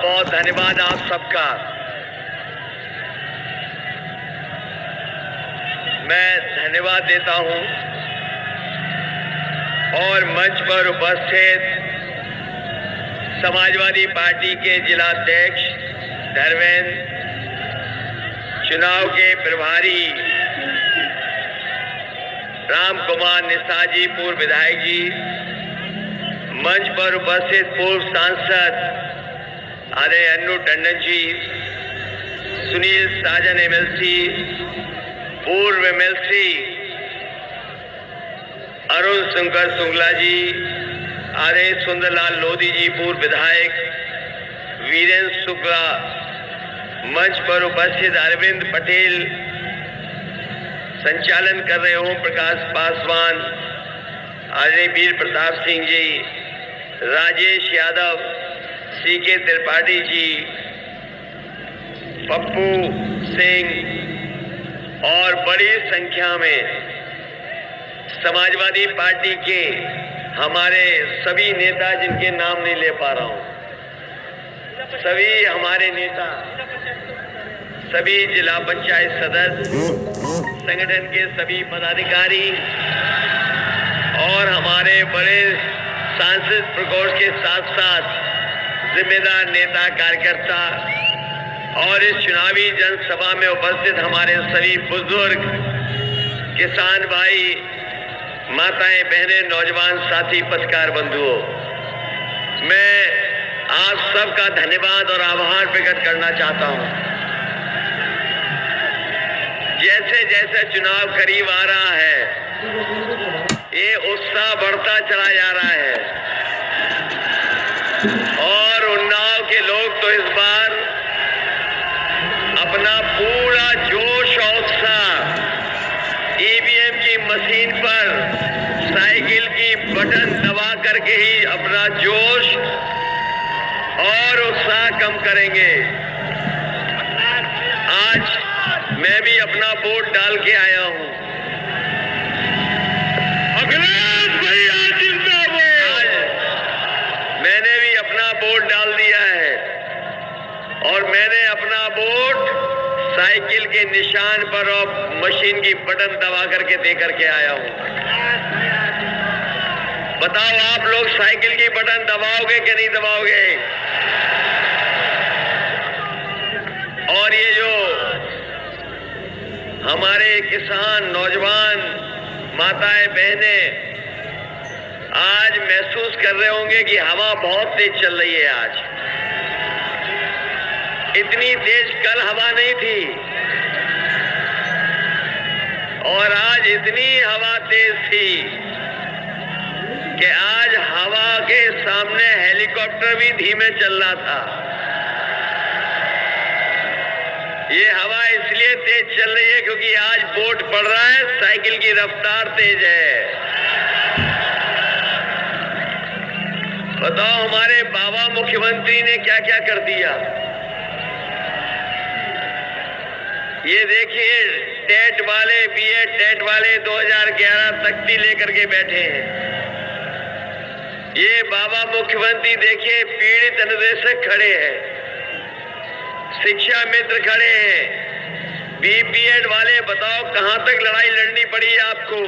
बहुत बहुत धन्यवाद आप सबका। मैं धन्यवाद देता हूं और मंच पर उपस्थित समाजवादी पार्टी के जिलाध्यक्ष धर्मेंद्र, चुनाव के प्रभारी राम कुमार निशा जी, पूर्व विधायक जी, मंच पर उपस्थित पूर्व सांसद आदरणीय अन्नू टंडन जी, सुनील साजन एमएलसी, पूर्व एमएलसी अरुण शंकर शुक्ला जी, आदरणीय सुंदरलाल लोधी जी, पूर्व विधायक वीरेंद्र शुक्ला, मंच पर उपस्थित अरविंद पटेल, संचालन कर रहे ओम प्रकाश पासवान, आदरणीय वीर प्रताप सिंह जी, राजेश यादव, सीके त्रिपाठी जी, पप्पू सिंह और बड़ी संख्या में समाजवादी पार्टी के हमारे सभी नेता, जिनके नाम नहीं ले पा रहा हूं, सभी हमारे नेता, सभी जिला पंचायत सदस्य, संगठन के सभी पदाधिकारी और हमारे बड़े सांसद प्रकोष्ठ के साथ साथ जिम्मेदार नेता कार्यकर्ता और इस चुनावी जनसभा में उपस्थित हमारे सभी बुजुर्ग, किसान भाई, माताएं, बहनें, नौजवान साथी, पत्रकार बंधुओं, मैं आप सबका धन्यवाद और आभार प्रकट करना चाहता हूं। जैसे जैसे चुनाव करीब आ रहा है, ये उत्साह बढ़ता चला जा रहा है और उन्नाव के लोग तो इस बार अपना पूरा जोश और उत्साह ईवीएम की मशीन पर साइकिल की बटन दबा करके ही अपना जोश और उत्साह कम करेंगे। आज मैं भी अपना वोट डाल के आया हूं। अखिलेश भैया जिंदाबाद। मैंने भी अपना वोट डाल दिया है और मैंने अपना वोट साइकिल के निशान पर और मशीन की बटन दबा करके दे करके आया हूं। बताओ आप लोग साइकिल की बटन दबाओगे कि नहीं दबाओगे? और ये जो हमारे किसान, नौजवान, माताएं, बहनें आज महसूस कर रहे होंगे कि हवा बहुत तेज चल रही है। आज इतनी तेज कल हवा नहीं थी और आज इतनी हवा तेज थी कि आज हवा के सामने हेलीकॉप्टर भी धीमे चल रहा था। ये हवा इसलिए तेज चल रही है क्योंकि आज वोट पड़ रहा है, साइकिल की रफ्तार तेज है। बताओ हमारे बाबा मुख्यमंत्री ने क्या क्या कर दिया। ये देखिए, टेट वाले, बीएड टेट वाले 2011 तख्ती लेकर के बैठे हैं। ये बाबा मुख्यमंत्री देखिए, पीड़ित अनुदेशक खड़े हैं, शिक्षा मित्र खड़े हैं, बीपीएड वाले। बताओ कहां तक लड़ाई लड़नी पड़ी आपको?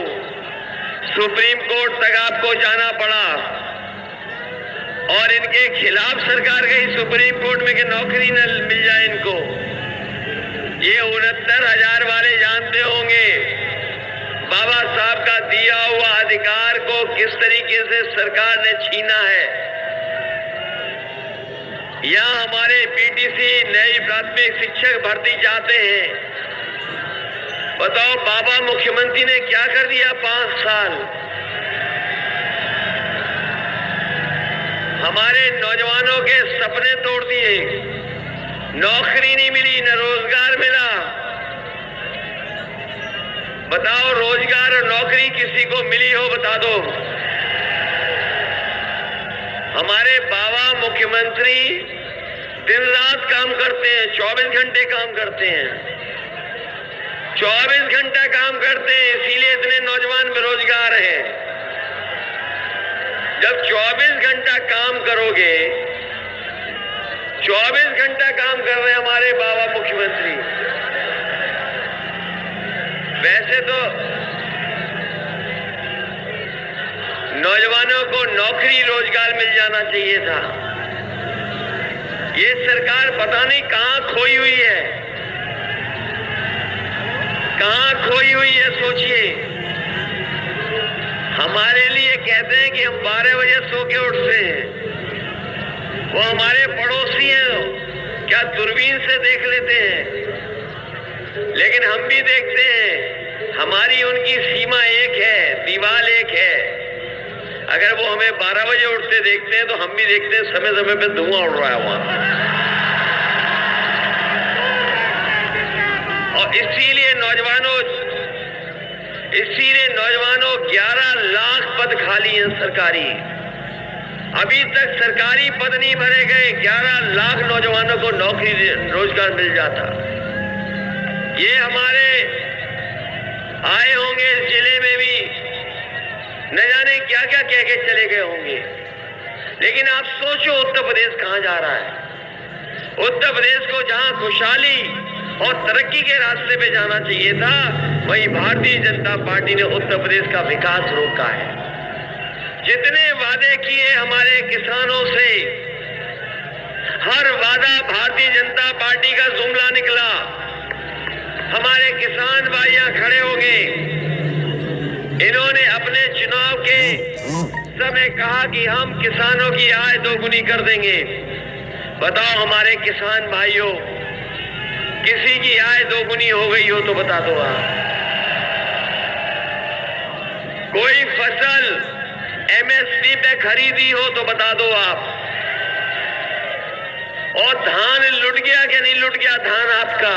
सुप्रीम कोर्ट तक आपको जाना पड़ा और इनके खिलाफ सरकार गई सुप्रीम कोर्ट में कि नौकरी न मिल जाए इनको। ये 69,000 वाले जानते होंगे बाबा साहब का दिया हुआ अधिकार को किस तरीके से सरकार ने छीना है। यहाँ हमारे पीटीसी नई प्राथमिक शिक्षक भर्ती चाहते हैं। बताओ बाबा मुख्यमंत्री ने क्या कर दिया 5 साल। हमारे नौजवानों के सपने तोड़ दिए, नौकरी नहीं मिली, न रोजगार मिला। बताओ रोजगार और नौकरी किसी को मिली हो बता दो। हमारे बाबा मुख्यमंत्री दिन रात काम करते हैं, 24 घंटे काम करते हैं, 24 घंटा काम करते हैं, इसीलिए इतने नौजवान बेरोजगार हैं। जब 24 घंटा काम करोगे 24 घंटा काम कर रहे हैं हमारे बाबा मुख्यमंत्री। वैसे तो नौजवानों को नौकरी रोजगार मिल जाना चाहिए था। ये सरकार पता नहीं कहां खोई हुई है, कहां खोई हुई है। सोचिए, हमारे लिए कहते हैं कि हम 12 बजे सो के उठते हैं, वो हमारे पड़ोसी हैं, क्या दूरबीन से देख लेते हैं। लेकिन हम भी देखते हैं, हमारी उनकी सीमा एक है, दीवार एक है। अगर वो हमें 12 बजे उठते देखते हैं तो हम भी देखते हैं समय समय पे धुआं उड़ रहा है वहां। और इसीलिए नौजवानों 11 लाख पद खाली हैं सरकारी। अभी तक सरकारी पद नहीं भरे गए, 11 लाख नौजवानों को नौकरी रोजगार मिल जाता। ये हमारे आए होंगे इस जिले में भी, न जाने क्या क्या कह के चले गए होंगे। लेकिन आप सोचो उत्तर प्रदेश कहां जा रहा है। उत्तर प्रदेश को जहां खुशहाली और तरक्की के रास्ते पे जाना चाहिए था, वहीं भारतीय जनता पार्टी ने उत्तर प्रदेश का विकास रोका है। जितने वादे किए हमारे किसानों से, हर वादा भारतीय जनता पार्टी का जुमला निकला। हमारे किसान भाइयां खड़े हो गए, इन्होंने अपने चुनाव के समय कहा कि हम किसानों की आय दोगुनी कर देंगे। बताओ हमारे किसान भाइयों, किसी की आय दोगुनी हो गई हो तो बता दो आप। कोई फसल MSP पे खरीदी हो तो बता दो आप। और धान लुट गया कि नहीं लुट गया धान आपका?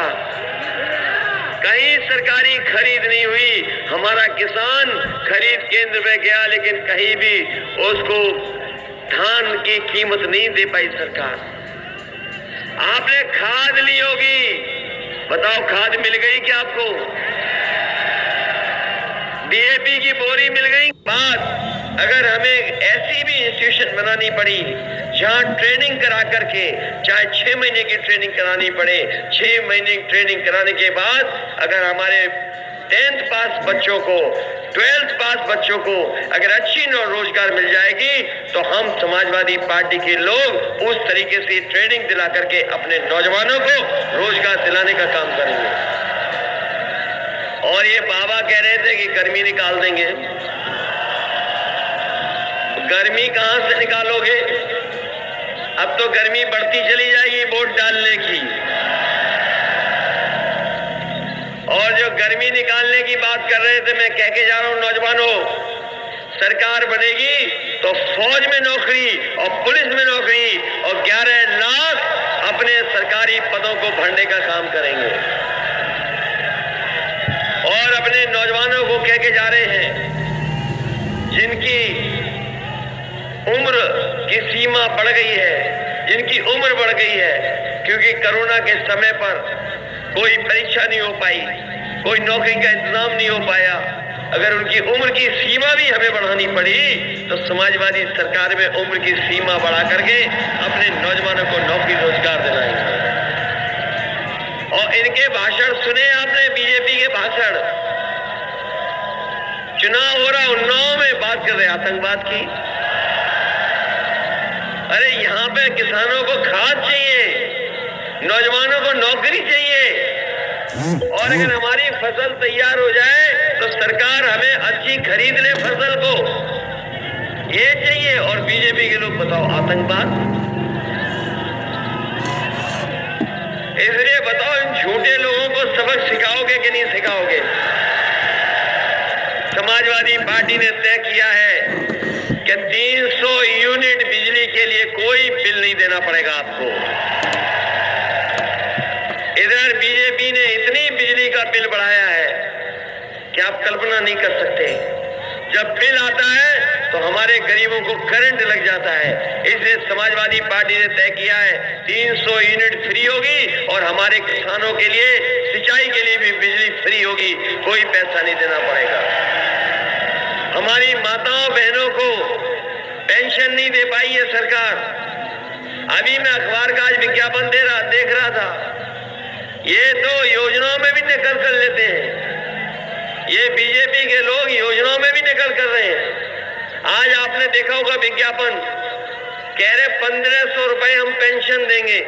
कहीं सरकारी खरीद नहीं हुई। हमारा किसान खरीद केंद्र पे गया, लेकिन कहीं भी उसको धान की कीमत नहीं दे पाई सरकार। आपने खाद ली होगी, बताओ खाद मिल गई क्या आपको? DAP की बोरी मिल गई? बात अगर हमें ऐसी भी इंस्टीट्यूशन बनानी पड़ी जहां ट्रेनिंग करा करके, चाहे 6 महीने की ट्रेनिंग करानी पड़े, 6 महीने की ट्रेनिंग कराने के बाद अगर हमारे 10th पास बच्चों को, 12th पास बच्चों को अगर अच्छी रोजगार मिल जाएगी तो हम समाजवादी पार्टी के लोग उस तरीके से ट्रेनिंग दिला करके अपने नौजवानों को रोजगार दिलाने का काम करेंगे। और ये बाबा कह रहे थे कि गर्मी निकाल देंगे। गर्मी कहां से निकालोगे? अब तो गर्मी बढ़ती चली जाएगी वोट डालने की। और जो गर्मी निकालने की बात कर रहे थे, मैं कह के जा रहा हूं नौजवानों, सरकार बनेगी तो फौज में नौकरी और पुलिस में नौकरी और 11 लाख अपने सरकारी पदों को भरने का काम करेंगे। और अपने नौजवानों को कह के जा रहे हैं, जिनकी उम्र की सीमा बढ़ गई है, जिनकी उम्र बढ़ गई है क्योंकि कोरोना के समय पर कोई परीक्षा नहीं हो पाई, कोई नौकरी का इंतजाम नहीं हो पाया, अगर उनकी उम्र की सीमा भी हमें बढ़ानी पड़ी तो समाजवादी सरकार में उम्र की सीमा बढ़ा करके अपने नौजवानों को नौकरी रोजगार दिलाएंगे। और इनके भाषण सुने आपने? बीजेपी के भाषण। चुनाव हो रहा उन्नाव में बात कर रहे आतंकवाद की। अरे यहाँ पे किसानों को खाद चाहिए, नौजवानों को नौकरी चाहिए। और अगर हमारी फसल तैयार हो जाए तो सरकार हमें अच्छी खरीद ले फसल को, ये चाहिए। और बीजेपी के लोग बताओ आतंकवाद। इसलिए बताओ इन झूठे लोगों को सबक सिखाओगे कि नहीं सिखाओगे? समाजवादी पार्टी ने तय किया है कि 300 यूनिट बिजली के लिए कोई बिल नहीं देना पड़ेगा आपको। इधर बीजेपी ने इतनी बिजली का बिल बढ़ाया है कि आप कल्पना नहीं कर सकते। जब बिल आता है तो हमारे गरीबों को करंट लग जाता है। इसलिए समाजवादी पार्टी ने तय किया है 300 यूनिट फ्री होगी और हमारे किसानों के लिए सिंचाई के लिए भी बिजली फ्री होगी, कोई पैसा नहीं देना पड़ेगा। हमारी माताओं बहनों को पेंशन नहीं दे पाई है सरकार, अभी मैं अखबार का आज विज्ञापन देख रहा था। ये तो योजनाओं में भी नकल कर लेते हैं, ये बीजेपी के लोग योजनाओं में भी नकल कर रहे हैं। आज आपने देखा होगा विज्ञापन, कह रहे 1500 रुपए हम पेंशन देंगे।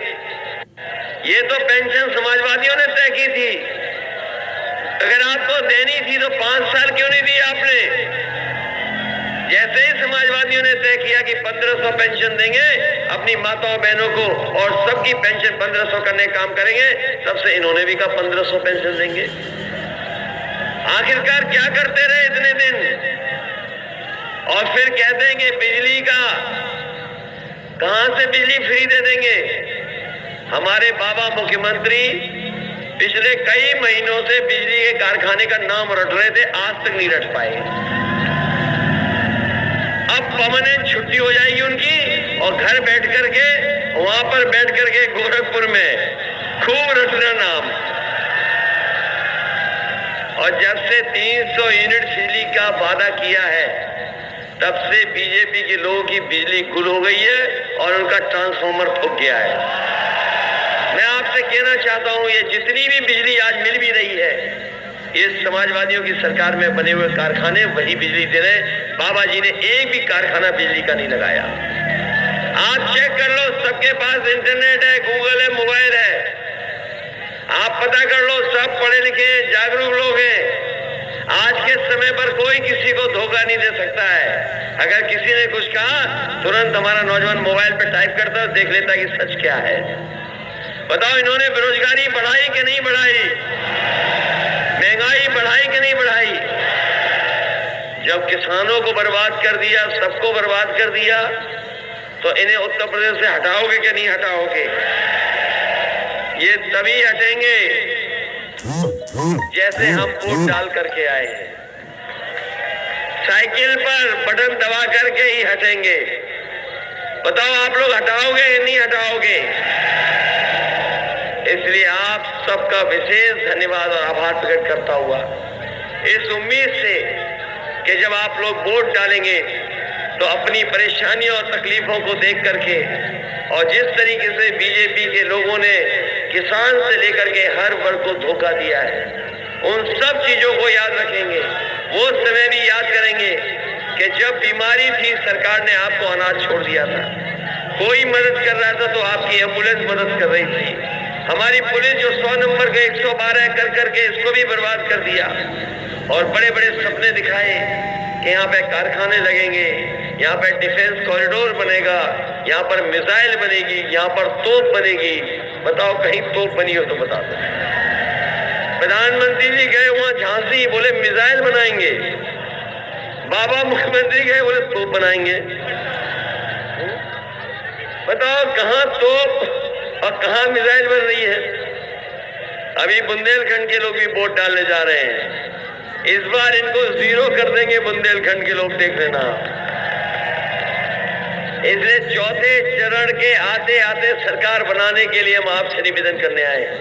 ये तो पेंशन समाजवादियों ने तय की थी। अगर आपको देनी थी तो 5 साल क्यों नहीं दी आपने? जैसे ही समाजवादियों ने तय किया कि 1500 पेंशन देंगे अपनी माताओं बहनों को और सबकी पेंशन 1500 करने का काम करेंगे, तब से इन्होंने भी कहा 1500 पेंशन देंगे। आखिरकार क्या करते रहे इतने दिन? और फिर कहते हैं कि बिजली का कहां से बिजली फ्री दे देंगे। हमारे बाबा मुख्यमंत्री पिछले कई महीनों से बिजली के कारखाने का नाम रट रहे थे, आज तक नहीं रट पाए। अब परमानेंट छुट्टी हो जाएगी उनकी और घर बैठ करके वहां पर बैठ करके गोरखपुर में खूब रटना नाम। और जब से 300 यूनिट बिजली का वादा किया है, तब से बीजेपी के लोगों की बिजली गुल हो गई है और उनका ट्रांसफार्मर फूक गया है। मैं आपसे कहना चाहता हूं, ये जितनी भी बिजली आज मिल भी रही है, ये समाजवादियों की सरकार में बने हुए कारखाने वही बिजली दे रहे। बाबा जी ने एक भी कारखाना बिजली का नहीं लगाया। आप चेक कर लो, सबके पास इंटरनेट है, गूगल है, मोबाइल है, आप पता कर लो, सब पढ़े लिखे जागरूक लोग हैं। आज के समय पर कोई किसी को धोखा नहीं दे सकता है। अगर किसी ने कुछ कहा, तुरंत हमारा नौजवान मोबाइल पे टाइप करता है, देख लेता कि सच क्या है। बताओ, इन्होंने बेरोजगारी बढ़ाई कि नहीं बढ़ाई? महंगाई बढ़ाई कि नहीं बढ़ाई? जब किसानों को बर्बाद कर दिया, सबको बर्बाद कर दिया, तो इन्हें उत्तर प्रदेश से हटाओगे कि नहीं हटाओगे? ये तभी हटेंगे जैसे हम वोट डाल करके आए हैं। साइकिल पर बटन दबा करके ही हटेंगे। बताओ, आप लोग हटाओगे या नहीं हटाओगे? इसलिए आप सबका विशेष धन्यवाद और आभार प्रकट करता हुआ, इस उम्मीद से कि जब आप लोग वोट डालेंगे तो अपनी परेशानियों और तकलीफों को देख करके, और जिस तरीके से बीजेपी के लोगों ने किसान से लेकर के हर वर्ग को धोखा दिया है, उन सब चीजों को याद रखेंगे। वो समय भी याद करेंगे कि जब बीमारी थी, सरकार ने आपको अनाज छोड़ दिया था, कोई मदद कर रहा था तो आपकी एम्बुलेंस मदद कर रही थी। हमारी पुलिस जो 100 नंबर का 112 कर करके इसको भी बर्बाद कर दिया, और बड़े बड़े सपने दिखाए कि यहाँ पे कारखाने लगेंगे, यहाँ पे डिफेंस कॉरिडोर बनेगा, यहाँ पर मिसाइल बनेगी, यहाँ पर तोप बनेगी। बताओ, कहीं तोप बनी हो तो बता दो। प्रधानमंत्री जी गए वहां झांसी, बोले मिसाइल बनाएंगे। बाबा मुख्यमंत्री गए, बोले तोप बनाएंगे। बताओ, कहाँ तोप और कहां मिसाइल बन रही है? अभी बुंदेलखंड के लोग भी वोट डालने जा रहे हैं। इस बार इनको 0 कर देंगे बुंदेलखंड के लोग, देख लेना। इसलिए चौथे चरण के आते आते सरकार बनाने के लिए हम आपसे निवेदन करने आए हैं।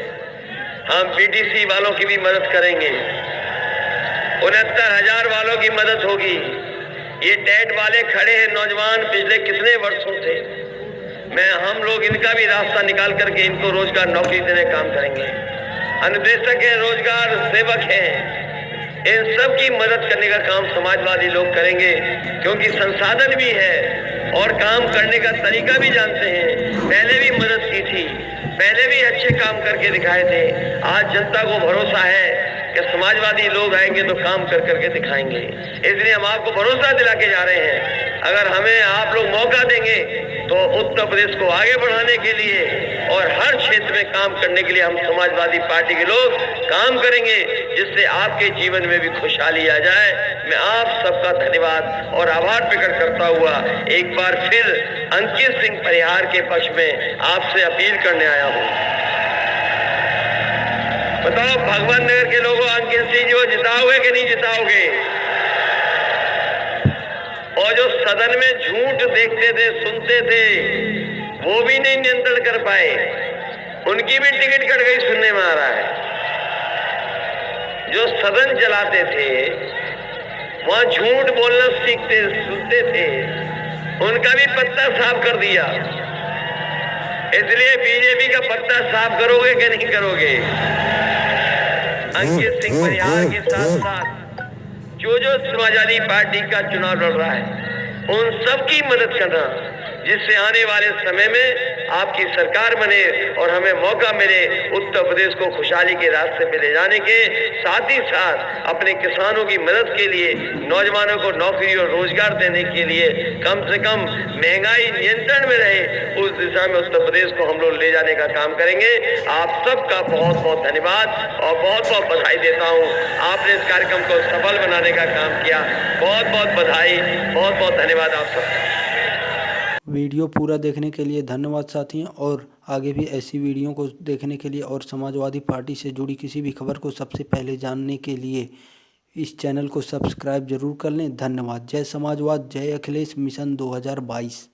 हम पीटीसी वालों की भी मदद करेंगे, 69,000 वालों की मदद होगी। ये टेट वाले खड़े हैं नौजवान पिछले कितने वर्षों से, हम लोग इनका भी रास्ता निकाल करके इनको रोजगार नौकरी देने का काम करेंगे। अनुदेशक है, रोजगार सेवक हैं, इन सब की मदद करने का काम समाजवादी लोग करेंगे, क्योंकि संसाधन भी है और काम करने का तरीका भी जानते हैं। पहले भी मदद की थी, पहले भी अच्छे काम करके दिखाए थे। आज जनता को भरोसा है कि समाजवादी लोग आएंगे तो काम कर करके दिखाएंगे। इसलिए हम आपको भरोसा दिला के जा रहे हैं, अगर हमें आप लोग मौका देंगे तो उत्तर प्रदेश को आगे बढ़ाने के लिए और हर क्षेत्र में काम करने के लिए हम समाजवादी पार्टी के लोग काम करेंगे, जिससे आपके जीवन में भी खुशहाली आ जाए। मैं आप सबका धन्यवाद और आभार प्रकट करता हुआ एक बार फिर अंकित सिंह परिहार के पक्ष में आपसे अपील करने आया हूँ। बताओ, भगवान नगर के लोगों, अंकित सिंह जी को जिताओगे कि नहीं जिताओगे? और जो सदन में झूठ देखते थे, सुनते थे, वो भी नहीं नियंत्रण कर पाए, उनकी भी टिकट कट गई, सुनने में आ रहा है। जो सदन चलाते थे, वहां झूठ बोलना सीखते सुनते थे, उनका भी पत्ता साफ कर दिया। इसलिए बीजेपी का पत्ता साफ करोगे कि नहीं करोगे? अंकित सिंह परिहार के साथ साथ जो समाजवादी पार्टी का चुनाव लड़ रहा है उन सबकी मदद करना, जिससे आने वाले समय में आपकी सरकार बने और हमें मौका मिले उत्तर प्रदेश को खुशहाली के रास्ते पे ले जाने के, साथ ही साथ अपने किसानों की मदद के लिए, नौजवानों को नौकरी और रोजगार देने के लिए, कम से कम महंगाई नियंत्रण में रहे, उस दिशा में उत्तर प्रदेश को हम लोग ले जाने का काम करेंगे। आप सबका बहुत बहुत धन्यवाद और बहुत बहुत बधाई देता हूँ। आपने इस कार्यक्रम को सफल बनाने का काम किया, बहुत बहुत बधाई, बहुत बहुत धन्यवाद आप सबका। वीडियो पूरा देखने के लिए धन्यवाद साथियों, और आगे भी ऐसी वीडियो को देखने के लिए और समाजवादी पार्टी से जुड़ी किसी भी खबर को सबसे पहले जानने के लिए इस चैनल को सब्सक्राइब जरूर कर लें। धन्यवाद। जय समाजवाद, जय अखिलेश मिशन 2022।